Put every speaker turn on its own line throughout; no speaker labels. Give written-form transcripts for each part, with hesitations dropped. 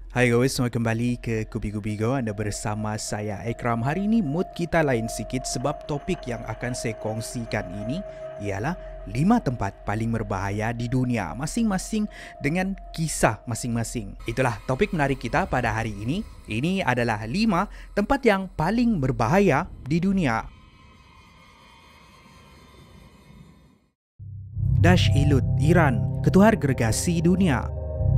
Hai guys, selamat kembali ke Kubi Go. Anda bersama saya Ekram. Hari ini mood kita lain sikit sebab topik yang akan saya kongsikan ini ialah 5 tempat paling berbahaya di dunia, masing-masing dengan kisah masing-masing. Itulah topik menarik kita pada hari ini. Ini adalah 5 tempat yang paling berbahaya di dunia. Dasht-i-Lut, Iran, ketuhar gergasi dunia.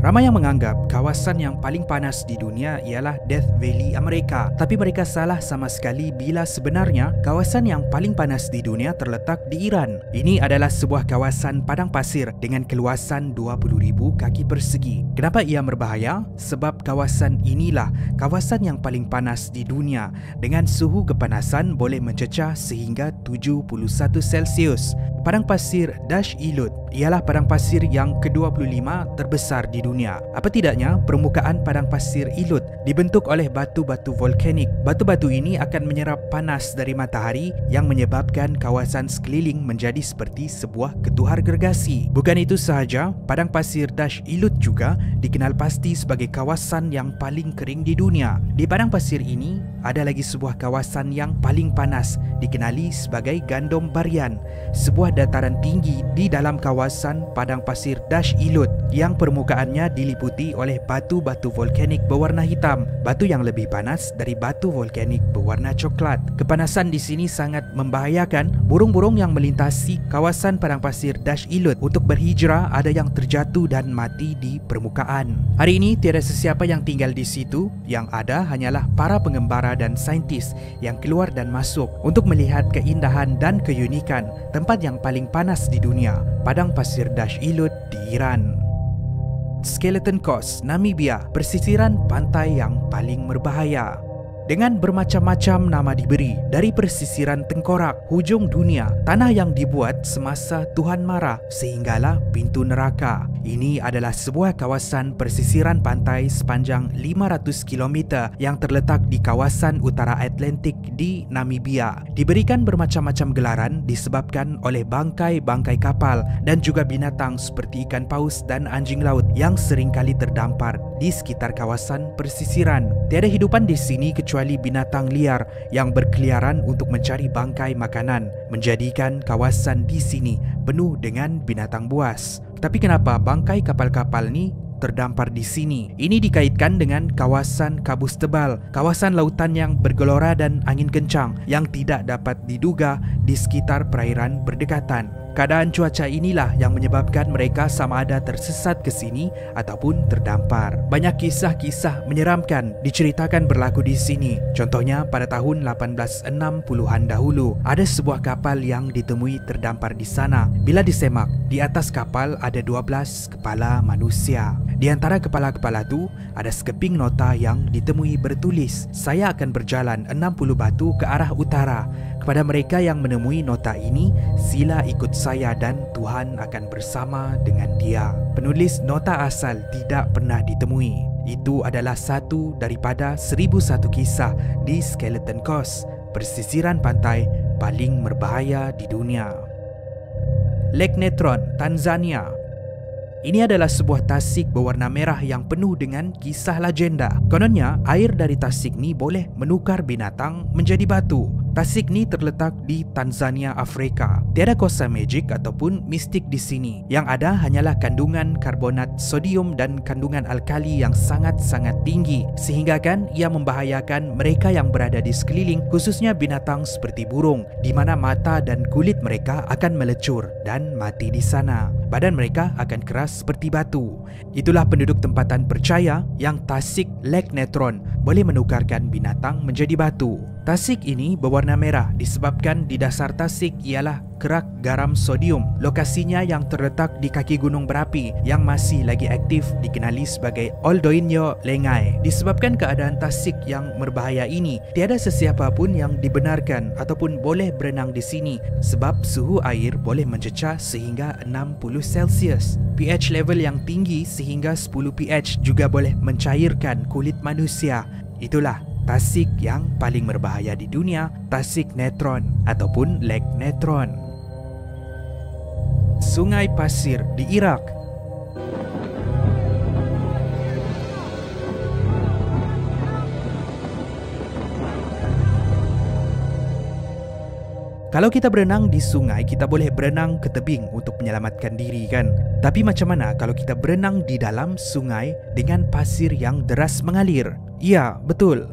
Ramai yang menganggap kawasan yang paling panas di dunia ialah Death Valley Amerika. Tapi mereka salah sama sekali bila sebenarnya kawasan yang paling panas di dunia terletak di Iran. Ini adalah sebuah kawasan padang pasir dengan keluasan 20,000 kaki persegi. Kenapa ia berbahaya? Sebab kawasan inilah kawasan yang paling panas di dunia dengan suhu kepanasan boleh mencecah sehingga 71 Celsius. Padang pasir Dasht-i-Lut ialah padang pasir yang ke-25 terbesar di dunia. Apa tidaknya, permukaan padang pasir Ilut dibentuk oleh batu-batu volkanik. Batu-batu ini akan menyerap panas dari matahari yang menyebabkan kawasan sekeliling menjadi seperti sebuah ketuhar gergasi. Bukan itu sahaja, padang pasir Dasht-i-Lut juga dikenal pasti sebagai kawasan yang paling kering di dunia. Di padang pasir ini, ada lagi sebuah kawasan yang paling panas, dikenali sebagai Gandom Barian, sebuah dataran tinggi di dalam kawasan padang pasir Dasht-i-Lut yang permukaannya diliputi oleh batu-batu volkanik berwarna hitam, batu yang lebih panas dari batu volkanik berwarna coklat. Kepanasan di sini sangat membahayakan. Burung-burung yang melintasi kawasan padang pasir Dasht-i-Lut untuk berhijrah ada yang terjatuh dan mati di permukaan. Hari ini tiada sesiapa yang tinggal di situ, yang ada hanyalah para pengembara dan saintis yang keluar dan masuk untuk melihat keindahan dan keunikan tempat yang paling panas di dunia, padang pasir Dasht-i-Lut di Iran. Skeleton Coast, Namibia, persisiran pantai yang paling berbahaya. Dengan bermacam-macam nama diberi, dari persisiran tengkorak, hujung dunia, tanah yang dibuat semasa Tuhan marah, sehinggalah pintu neraka. Ini adalah sebuah kawasan persisiran pantai sepanjang 500 km yang terletak di kawasan utara Atlantik di Namibia. Diberikan bermacam-macam gelaran disebabkan oleh bangkai-bangkai kapal dan juga binatang seperti ikan paus dan anjing laut yang seringkali terdampar di sekitar kawasan persisiran. Tiada hidupan di sini kecuali binatang liar yang berkeliaran untuk mencari bangkai makanan, menjadikan kawasan di sini penuh dengan binatang buas. Tapi kenapa bangkai kapal-kapal ni terdampar di sini? Ini dikaitkan dengan kawasan kabus tebal, kawasan lautan yang bergelora dan angin kencang yang tidak dapat diduga di sekitar perairan berdekatan. Keadaan cuaca inilah yang menyebabkan mereka sama ada tersesat ke sini ataupun terdampar. Banyak kisah-kisah menyeramkan diceritakan berlaku di sini. Contohnya pada tahun 1860-an dahulu, ada sebuah kapal yang ditemui terdampar di sana. Bila disemak, di atas kapal ada 12 kepala manusia. Di antara kepala-kepala itu, ada sekeping nota yang ditemui bertulis, "Saya akan berjalan 60 batu ke arah utara. Kepada mereka yang menemui nota ini, sila ikut saya dan Tuhan akan bersama dengan dia." Penulis nota asal tidak pernah ditemui. Itu adalah satu daripada 1001 kisah di Skeleton Coast, persisiran pantai paling berbahaya di dunia. Lake Natron, Tanzania. Ini adalah sebuah tasik berwarna merah yang penuh dengan kisah legenda. Kononnya, air dari tasik ni boleh menukar binatang menjadi batu. Tasik ni terletak di Tanzania, Afrika. Tiada kuasa magic ataupun mistik di sini. Yang ada hanyalah kandungan karbonat sodium dan kandungan alkali yang sangat-sangat tinggi, sehingga kan ia membahayakan mereka yang berada di sekeliling, khususnya binatang seperti burung, di mana mata dan kulit mereka akan melecur dan mati di sana. Badan mereka akan keras seperti batu. Itulah penduduk tempatan percaya yang tasik Lake Natron boleh menukarkan binatang menjadi batu. Tasik ini berwarna merah disebabkan di dasar tasik ialah kerak garam sodium. Lokasinya yang terletak di kaki gunung berapi yang masih lagi aktif dikenali sebagai Oldoinyo Lengai. Disebabkan keadaan tasik yang berbahaya ini, tiada sesiapa pun yang dibenarkan ataupun boleh berenang di sini sebab suhu air boleh mencecah sehingga 60 Celsius. pH level yang tinggi sehingga 10 pH juga boleh mencairkan kulit manusia. Itulah tasik yang paling berbahaya di dunia, Tasik Natron ataupun Lake Natron. Sungai Pasir di Iraq. Kalau kita berenang di sungai, kita boleh berenang ke tebing untuk menyelamatkan diri kan? Tapi macam mana kalau kita berenang di dalam sungai dengan pasir yang deras mengalir? Ya, betul.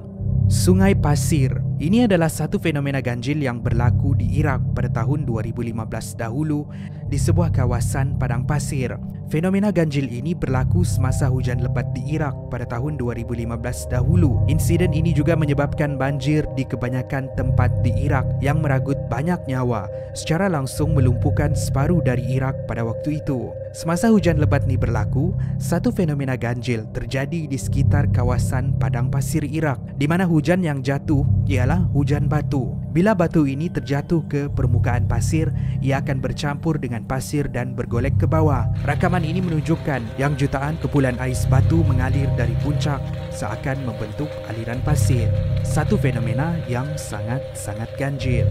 Sungai pasir. Ini adalah satu fenomena ganjil yang berlaku di Iraq pada tahun 2015 dahulu di sebuah kawasan padang pasir. Fenomena ganjil ini berlaku semasa hujan lebat di Iraq pada tahun 2015 dahulu. Insiden ini juga menyebabkan banjir di kebanyakan tempat di Iraq yang merenggut banyak nyawa, secara langsung melumpuhkan separuh dari Iraq pada waktu itu. Semasa hujan lebat ini berlaku, satu fenomena ganjil terjadi di sekitar kawasan padang pasir Iraq, di mana hujan yang jatuh ialah hujan batu. Bila batu ini terjatuh ke permukaan pasir, ia akan bercampur dengan pasir dan bergolek ke bawah. Rakaman ini menunjukkan yang jutaan kepulan ais batu mengalir dari puncak seakan membentuk aliran pasir. Satu fenomena yang sangat-sangat ganjil.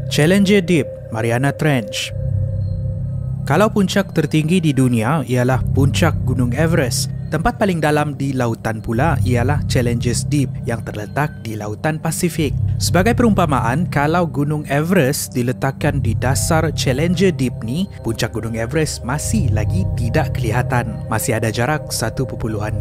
Challenger Deep, Mariana Trench. Kalau puncak tertinggi di dunia ialah puncak Gunung Everest, tempat paling dalam di lautan pula ialah Challenger Deep yang terletak di lautan Pasifik. Sebagai perumpamaan, kalau Gunung Everest diletakkan di dasar Challenger Deep ni, puncak Gunung Everest masih lagi tidak kelihatan. Masih ada jarak 1.2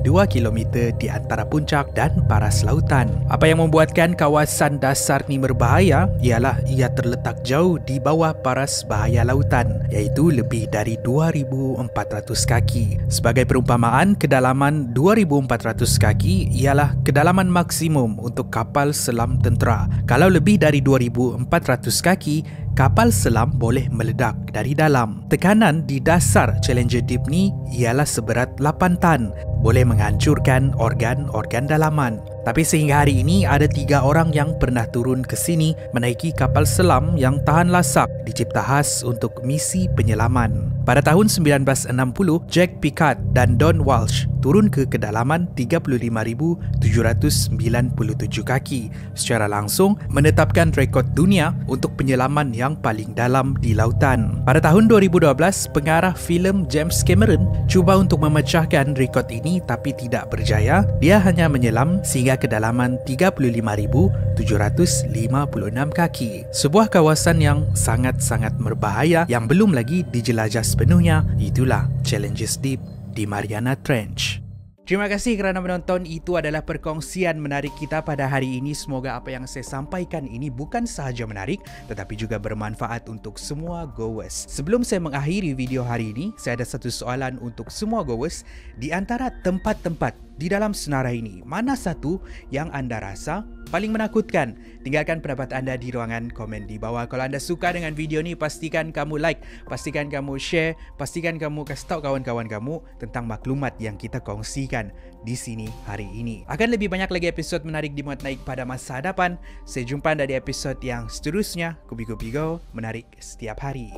km di antara puncak dan paras lautan. Apa yang membuatkan kawasan dasar ni berbahaya ialah ia terletak jauh di bawah paras bahaya lautan, iaitu lebih dari 2,400 kaki. Sebagai perumpamaan, kedalaman 2,400 kaki ialah kedalaman maksimum untuk kapal selam tentera. Kalau lebih dari 2,400 kaki, kapal selam boleh meledak dari dalam. Tekanan di dasar Challenger Deep ni ialah seberat 8 tan, boleh menghancurkan organ-organ dalaman. Tapi sehingga hari ini ada 3 orang yang pernah turun ke sini menaiki kapal selam yang tahan lasak dicipta khas untuk misi penyelaman. Pada tahun 1960, Jack Pickard dan Don Walsh turun ke kedalaman 35,797 kaki secara langsung menetapkan rekod dunia untuk penyelaman yang paling dalam di lautan. Pada tahun 2012, pengarah filem James Cameron cuba untuk memecahkan rekod ini tapi tidak berjaya. Dia hanya menyelam sehingga kedalaman 35,756 kaki. Sebuah kawasan yang sangat-sangat berbahaya yang belum lagi dijelajah sepenuhnya, itulah Challenger Deep di Mariana Trench. Terima kasih kerana menonton. Itu adalah perkongsian menarik kita pada hari ini. Semoga apa yang saya sampaikan ini bukan sahaja menarik tetapi juga bermanfaat untuk semua goers. Sebelum saya mengakhiri video hari ini, saya ada satu soalan untuk semua goers. Di antara tempat-tempat di dalam senarai ini, mana satu yang anda rasa paling menakutkan? Tinggalkan pendapat anda di ruangan komen di bawah. Kalau anda suka dengan video ni, pastikan kamu like, pastikan kamu share, pastikan kamu kasih tahu kawan-kawan kamu tentang maklumat yang kita kongsikan di sini hari ini. Akan lebih banyak lagi episod menarik dimuat naik pada masa hadapan. Saya jumpa anda di episod yang seterusnya. Kubi-Kubi Go, menarik setiap hari.